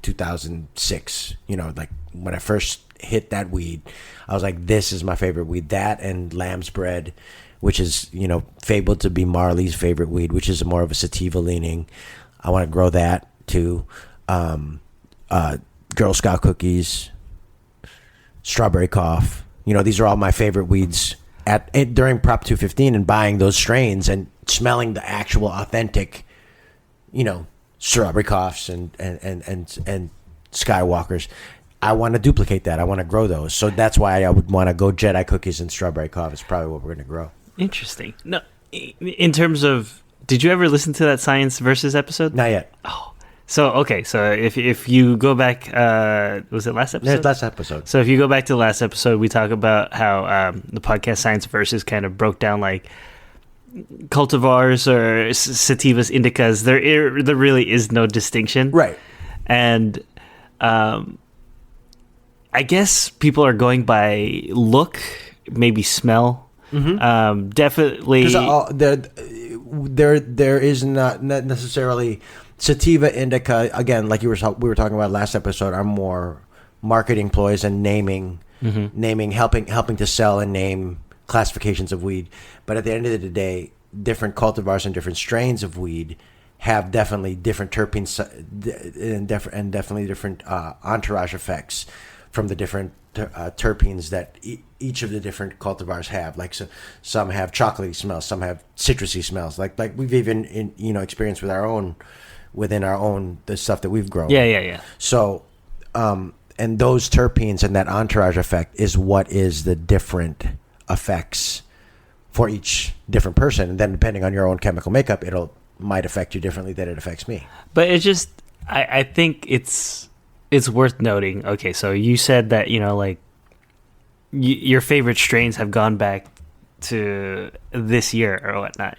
2006. Like when I first hit that weed, I was like, this is my favorite weed. That and Lamb's Bread, which is, fabled to be Marley's favorite weed, which is more of a sativa leaning. I want to grow that too. Girl Scout cookies, strawberry cough. These are all my favorite weeds during Prop 215 and buying those strains and smelling the actual authentic, strawberry coughs and Skywalkers. I want to duplicate that. I want to grow those. So that's why I would want to go Jedi cookies and strawberry cough. It's probably what we're going to grow. Interesting. No, in terms of Did you ever listen to that Science Versus episode? Not yet. So if you go back, was it last episode? Yeah, last episode. So if you go back to the last episode, we talk about how the podcast Science Versus kind of broke down like cultivars or sativas, indicas. There really is no distinction, Right? And I guess people are going by look, maybe smell. Definitely, there is not necessarily sativa, indica. Again, like we were talking about last episode, are more marketing ploys and naming, helping to sell and name classifications of weed. But at the end of the day, different cultivars and different strains of weed have definitely different terpenes and definitely different entourage effects from the different terpenes that each of the different cultivars have. Like some have chocolatey smells, some have citrusy smells. Like we've even experienced within our own the stuff that we've grown. Yeah. So, and those terpenes and that entourage effect is what is the different effects for each different person, and then depending on your own chemical makeup, might affect you differently than it affects me. But it's just, I think it's worth noting. Okay, so you said that your favorite strains have gone back to this year or whatnot.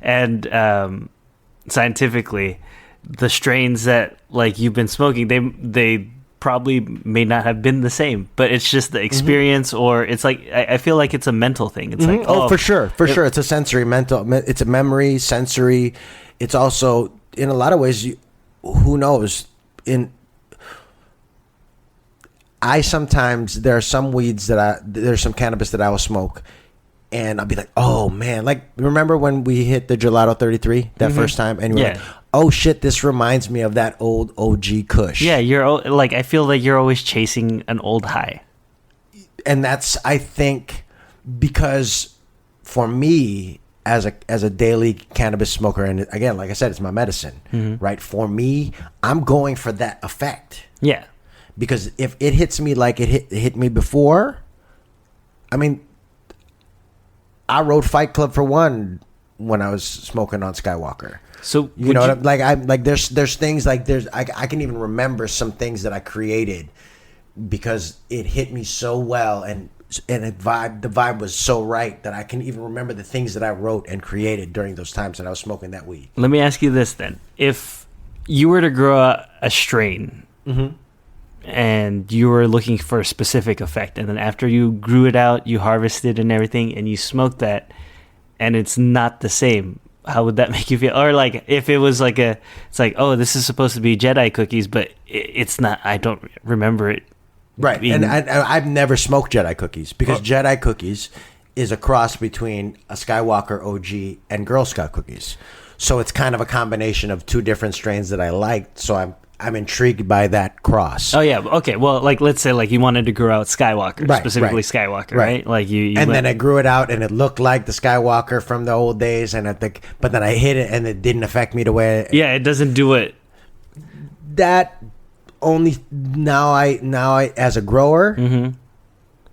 And scientifically, the strains that you've been smoking, they probably may not have been the same, but it's just the experience, or it's I feel like it's a mental thing. It's for sure. It's a sensory, mental. It's a memory, sensory. It's also in a lot of ways. Who knows? Sometimes there are some weeds there's some cannabis that I will smoke, and I'll be like, oh man, remember when we hit the Gelato 33 that first time, and you're like, oh shit, this reminds me of that old OG Kush. Yeah, I feel like you're always chasing an old high. And that's, I think, because for me, as a daily cannabis smoker, and again, like I said, it's my medicine, right? For me, I'm going for that effect. Yeah. Because if it hits me like it hit me before, I mean, I wrote Fight Club for one when I was smoking on Skywalker. So there's things I can even remember some things that I created because it hit me so well, and the vibe was so right that I can even remember the things that I wrote and created during those times that I was smoking that weed. Let me ask you this then: if you were to grow a strain, and you were looking for a specific effect, and then after you grew it out, you harvested and everything, and you smoked that, and it's not the same, how would that make you feel? Or if it was it's oh, this is supposed to be Jedi cookies, but it's not. I don't remember it. Right, and I've never smoked Jedi cookies because Jedi cookies is a cross between a Skywalker OG and Girl Scout cookies. So it's kind of a combination of two different strains that I liked. So I'm intrigued by that cross. Oh yeah, okay. Well, let's say you wanted to grow out Skywalker, specifically Skywalker, right? Then I grew it out, and it looked like the Skywalker from the old days, and but then I hit it, and it didn't affect me the way. It doesn't do it. That only now I as a grower.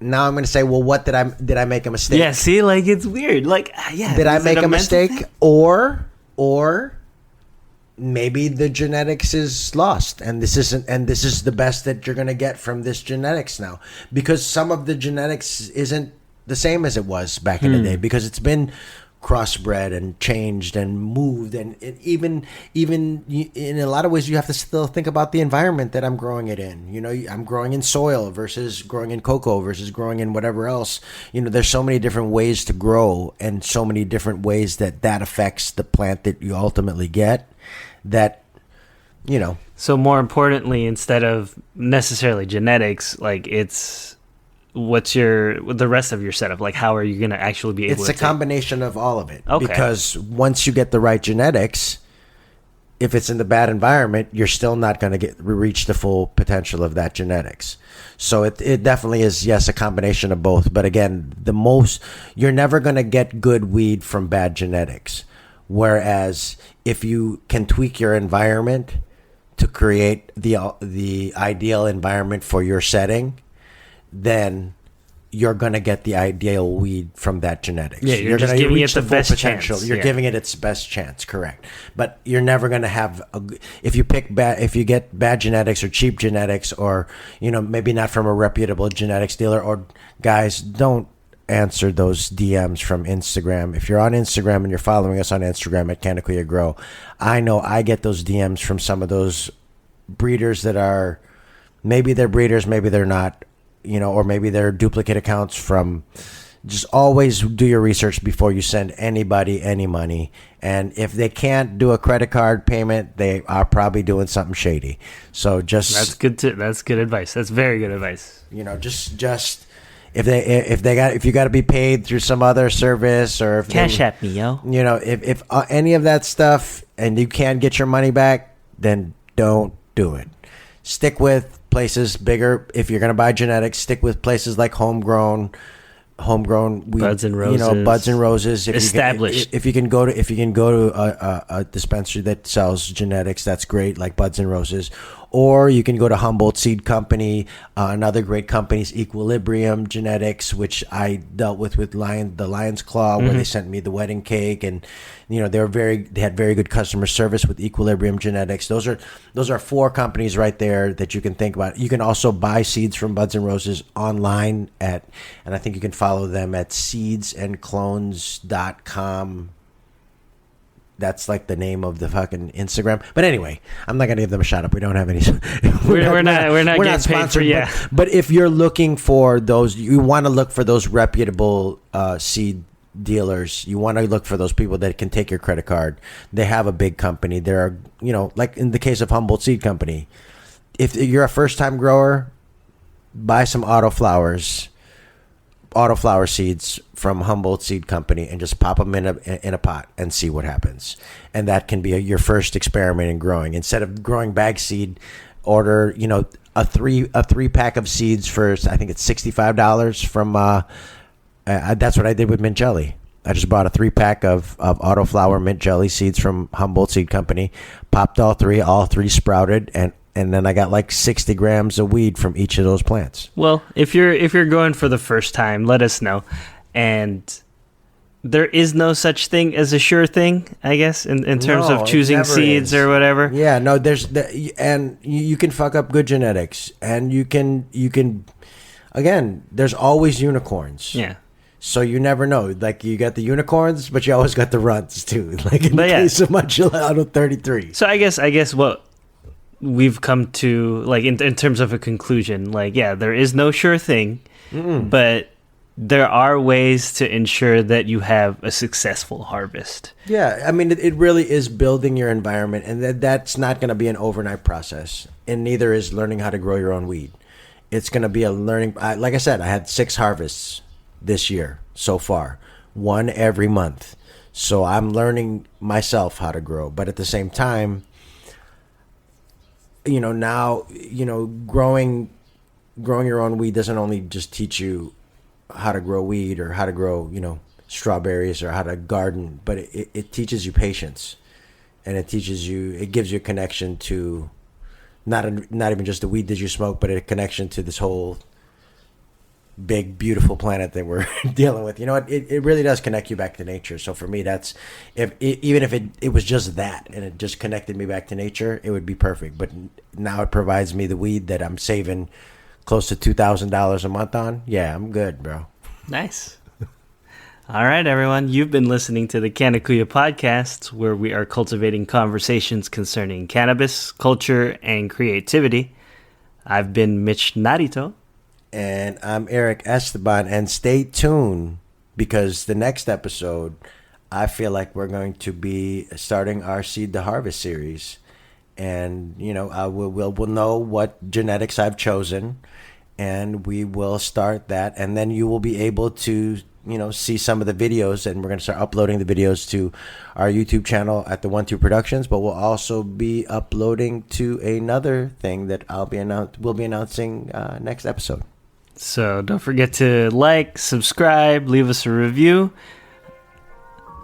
Now I'm going to say, well, what did I make a mistake? Yeah, see, it's weird. Did I make a mistake, or maybe the genetics is lost, and this is the best that you're going to get from this genetics now, because some of the genetics isn't the same as it was back in the day, because it's been crossbred and changed and moved, and even in a lot of ways you have to still think about the environment that I'm growing it in. I'm growing in soil versus growing in cocoa versus growing in whatever else. There's so many different ways to grow, and so many different ways that affects the plant that you ultimately get. So more importantly, instead of necessarily genetics, it's what's the rest of your setup? How are you going to actually be able to... It's a combination of all of it. Okay. Because once you get the right genetics, if it's in the bad environment, you're still not going to reach the full potential of that genetics. So it definitely is, yes, a combination of both. But again, you're never going to get good weed from bad genetics. Whereas if you can tweak your environment to create the ideal environment for your setting, then you're going to get the ideal weed from that genetics. Yeah, you're just gonna giving reach it the full best potential. chance. You're Yeah. giving it its best chance, correct. But you're never going to have if you get bad genetics or cheap genetics, or maybe not from a reputable genetics dealer, or guys, don't answer those DMs from Instagram. If you're on Instagram and you're following us on Instagram at Canna Kuyas Grow, I know I get those DMs from some of those breeders that are, maybe they're breeders, maybe they're not, or maybe they're duplicate accounts from. Just always do your research before you send anybody any money. And if they can't do a credit card payment, they are probably doing something shady. So That's good advice. That's very good advice. Just if you got to be paid through some other service, or if Cash App me, yo. if any of that stuff and you can't get your money back, then don't do it. Stick with places bigger. If you're going to buy genetics, stick with places like homegrown weed, Buds and Roses. Buds and Roses. Established. If you can go to a dispensary that sells genetics, that's great, like Buds and Roses. Or you can go to Humboldt Seed Company. Another great company is Equilibrium Genetics, which I dealt with the Lion's Claw, where they sent me the wedding cake, and they had very good customer service with Equilibrium Genetics. Those are 4 companies right there that you can think about. You can also buy seeds from Buds and Roses online and I think you can follow them at seedsandclones.com. That's like the name of the fucking Instagram. But anyway, I'm not gonna give them a shout out. We don't have any. We're not getting sponsored. Paid for, but if you're looking for those, you want to look for those reputable seed dealers. You want to look for those people that can take your credit card. They have a big company. There are, like in the case of Humboldt Seed Company, if you're a first time grower, buy some autoflower seeds from Humboldt Seed Company and just pop them in a pot and see what happens. And that can be your first experiment in growing. Instead of growing bag seed, order a three pack of seeds for, I think it's $65 from. That's what I did with mint jelly. I just bought a 3-pack of autoflower mint jelly seeds from Humboldt Seed Company. Popped all three sprouted, and then I got like 60 grams of weed from each of those plants. Well, if you're going for the first time, let us know. And there is no such thing as a sure thing, I guess, in terms of choosing seeds or whatever. Yeah, no, and you can fuck up good genetics, and you can again, there's always unicorns. Yeah. So you never know. Like, you got the unicorns, but you always got the runs too. Like in the case of my Gelato 33. So I guess what we've come to, like, in terms of a conclusion, like, yeah, there is no sure thing, but there are ways to ensure that you have a successful harvest. Yeah, I mean, it really is building your environment, and that's not going to be an overnight process, and neither is learning how to grow your own weed. It's going to be a learning. Like I said, I had 6 harvests this year so far, 1 every month. So I'm learning myself how to grow, but at the same time, now, growing your own weed doesn't only just teach you how to grow weed or how to grow, strawberries or how to garden, but it teaches you patience, and it gives you a connection to not even just the weed that you smoke, but a connection to this whole big, beautiful planet that we're dealing with. It really does connect you back to nature. So for me, that's even if it was just that and it just connected me back to nature, it would be perfect. But now it provides me the weed that I'm saving close to $2,000 a month on. Yeah, I'm good, bro. Nice. All right, everyone. You've been listening to the Canna Kuyas podcast, where we are cultivating conversations concerning cannabis, culture, and creativity. I've been Mitch Narito. And I'm Erick Esteban. And stay tuned, because the next episode, I feel like we're going to be starting our Seed to Harvest series. And, we'll know what genetics I've chosen, and we will start that. And then you will be able to, see some of the videos, and we're going to start uploading the videos to our YouTube channel at the 1-2 Productions. But we'll also be uploading to another thing that we'll be announcing next episode. So don't forget to like, subscribe, leave us a review.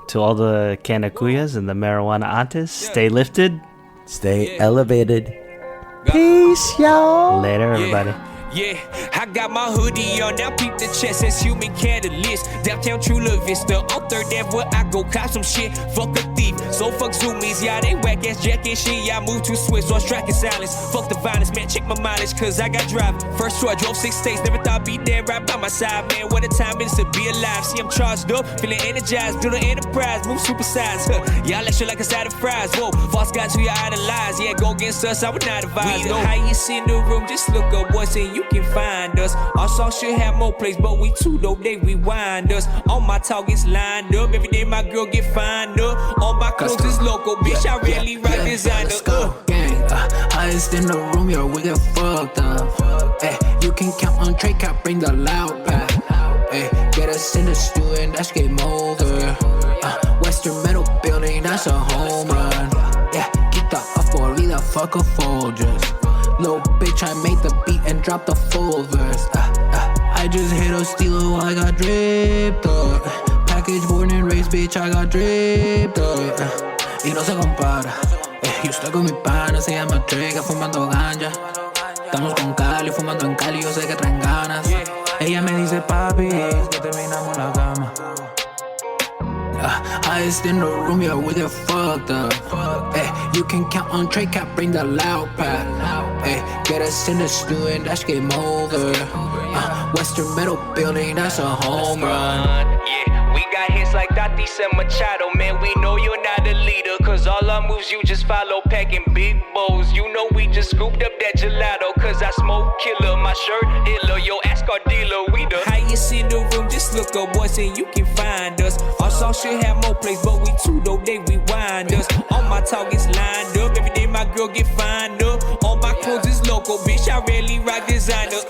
To all the Canna Kuyas and the marijuana aunties, stay lifted. Stay elevated. Peace, y'all. Later, everybody. Yeah, I got my hoodie on, now peep the chest as human catalyst. Downtown Chula Vista, on 3rd Ave where I go cop some shit. Fuck a thief, so fuck zoomies, yeah, they whack ass jacket shit. Yeah, I move too swift, so I strike in silence. Fuck the violence, man, check my mileage, cause I got driving. First tour, I drove 6 states, never thought I'd be there right by my side, man. What a time it is to be alive. See, I'm charged up, feeling energized, do the enterprise, move supersized. Y'all extra like a side of fries. Whoa, false guys who you idolize, yeah, go against us, I would not advise. We the highest in the room, just look up what's in, you can find us. Our song should have more plays, but we too dope, they rewind us. All my targets lined up, every day my girl get fined up. All my clothes is local, bitch, I really rock designer. Gang, highest in the room, yo, we get fucked up. Ay, you can count on Trey Cap, bring the loud pack. Ay, get us in the stew and that's game over. Western Metal Building, that's a home run. Yeah, keep the up or leave the fuck a Folgers. Little bitch, I made the beat and dropped the full verse. I just hit a steelo, I got dripped up. Package born and raised, bitch, I got dripped up. Y no se compara. Yo estoy con mi pana, se llama Erick, fumando ganja. Estamos con Cali, fumando en Cali, yo sé que traen ganas. Ella me dice, papi, que terminamos la cama. Highest in the room, yeah, we get fucked up. Ay, you can count on Trey Cap, bring the loud pack. Ay, get us in the stew and that's game over. Western Metal Building, that's a home run. Yeah, we got hits like Tatis and Machado, man, we know you're not a leader. Cause all our moves you just follow, packing big bowls. You know we just scooped up that gelato, cause I smoke killer. My shirt iller, yo, ask our dealer, we the highest in the room, just look up what's in, you can find us. Our song should have more plays, but we too dope, they rewind us. All my targets lined up, every day my girl get fined up. All my clothes is local, bitch, I rarely rock designer,